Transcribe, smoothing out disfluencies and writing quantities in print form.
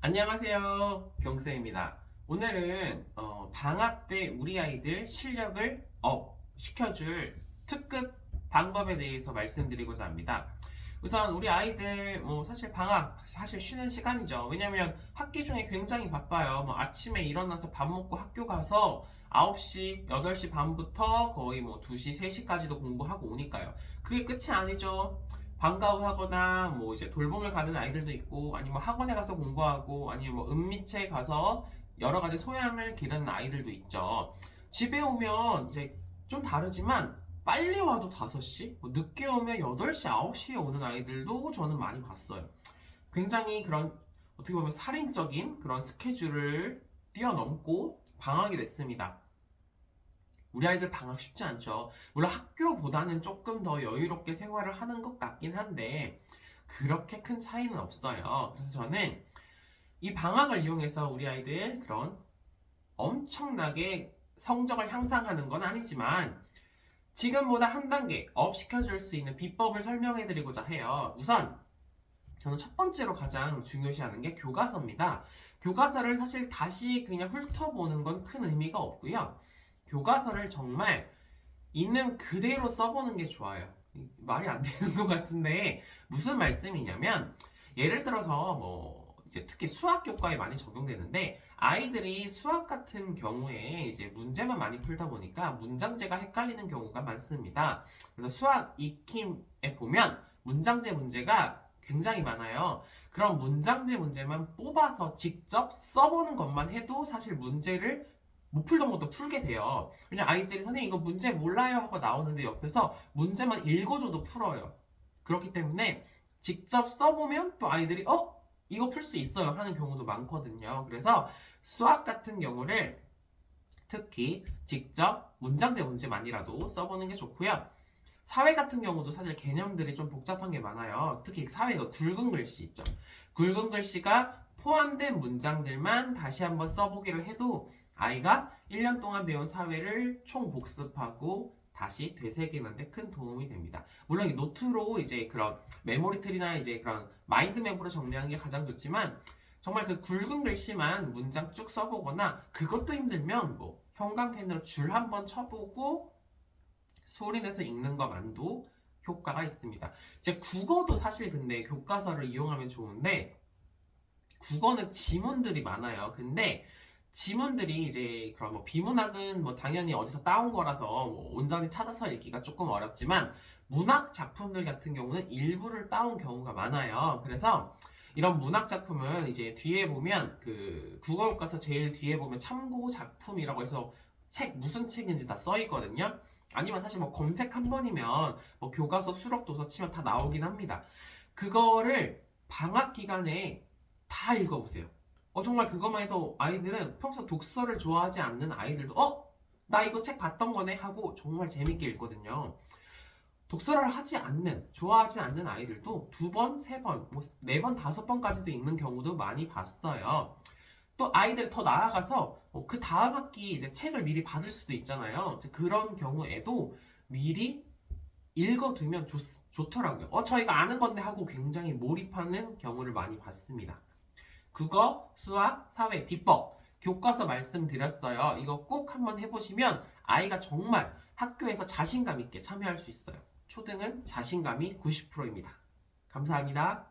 안녕하세요. 경쌤입니다. 오늘은 방학 때 우리 아이들 실력을 업 시켜줄 특급 방법에 대해서 말씀드리고자 합니다. 우선 우리 아이들 사실 방학 사실 쉬는 시간이죠. 왜냐면 학기 중에 굉장히 바빠요. 아침에 일어나서 밥 먹고 학교 가서 9시, 8시 반부터 거의 2시, 3시까지도 공부하고 오니까요. 그게 끝이 아니죠. 방과후 하거나 이제 돌봄을 가는 아이들도 있고, 아니면 학원에 가서 공부하고, 아니면 은미체 가서 여러 가지 소양을 기르는 아이들도 있죠. 집에 오면 이제 좀 다르지만 빨리 와도 5시, 늦게 오면 8시, 9시에 오는 아이들도 저는 많이 봤어요. 굉장히 그런 어떻게 보면 살인적인 그런 스케줄을 뛰어넘고 방학이 됐습니다. 우리 아이들 방학 쉽지 않죠. 물론 학교보다는 조금 더 여유롭게 생활을 하는 것 같긴 한데 그렇게 큰 차이는 없어요. 그래서 저는 이 방학을 이용해서 우리 아이들 그런 엄청나게 성적을 향상하는 건 아니지만 지금보다 한 단계 업 시켜줄 수 있는 비법을 설명해 드리고자 해요. 우선 저는 첫 번째로 가장 중요시하는 게 교과서입니다. 교과서를 사실 다시 그냥 훑어보는 건 큰 의미가 없고요. 교과서를 정말 있는 그대로 써보는 게 좋아요. 말이 안 되는 것 같은데 무슨 말씀이냐면 예를 들어서 이제 특히 수학 교과에 많이 적용되는데 아이들이 수학 같은 경우에 이제 문제만 많이 풀다 보니까 문장제가 헷갈리는 경우가 많습니다. 그래서 수학 익힘에 보면 문장제 문제가 굉장히 많아요. 그럼 문장제 문제만 뽑아서 직접 써보는 것만 해도 사실 문제를 못 풀던 것도 풀게 돼요. 그냥 아이들이 선생님 이거 문제 몰라요 하고 나오는데 옆에서 문제만 읽어줘도 풀어요. 그렇기 때문에 직접 써보면 또 아이들이 이거 풀 수 있어요 하는 경우도 많거든요. 그래서 수학 같은 경우를 특히 직접 문장제 문제만이라도 써보는 게 좋고요. 사회 같은 경우도 사실 개념들이 좀 복잡한 게 많아요. 특히 사회가 굵은 글씨 있죠. 굵은 글씨가 포함된 문장들만 다시 한번 써보기를 해도 아이가 1년 동안 배운 사회를 총 복습하고 다시 되새기는데 큰 도움이 됩니다. 물론 이 노트로 이제 그런 메모리틀이나 이제 그런 마인드맵으로 정리하는 게 가장 좋지만 정말 그 굵은 글씨만 문장 쭉 써보거나 그것도 힘들면 형광펜으로 줄 한번 쳐보고 소리내서 읽는 것만도 효과가 있습니다. 이제 국어도 사실 근데 교과서를 이용하면 좋은데 국어는 지문들이 많아요. 근데 지문들이 이제 그런 비문학은 당연히 어디서 따온 거라서 온전히 찾아서 읽기가 조금 어렵지만 문학 작품들 같은 경우는 일부를 따온 경우가 많아요. 그래서 이런 문학 작품은 이제 뒤에 보면 그 국어 교과서 제일 뒤에 보면 참고 작품이라고 해서 책 무슨 책인지 다 써 있거든요. 아니면 사실 검색 한 번이면 교과서 수록 도서 치면 다 나오긴 합니다. 그거를 방학 기간에 다 읽어보세요. 정말 그것만 해도 아이들은 평소 독서를 좋아하지 않는 아이들도 나 이거 책 봤던 거네 하고 정말 재밌게 읽거든요. 독서를 좋아하지 않는 아이들도 2번, 3번, 4번, 5번까지도 읽는 경우도 많이 봤어요. 또 아이들 더 나아가서 그 다음 학기 이제 책을 미리 받을 수도 있잖아요. 그런 경우에도 미리 읽어두면 좋더라고요. 저희가 아는 건데 하고 굉장히 몰입하는 경우를 많이 봤습니다. 국어, 수학, 사회, 비법, 교과서 말씀드렸어요. 이거 꼭 한번 해보시면 아이가 정말 학교에서 자신감 있게 참여할 수 있어요. 초등은 자신감이 90%입니다. 감사합니다.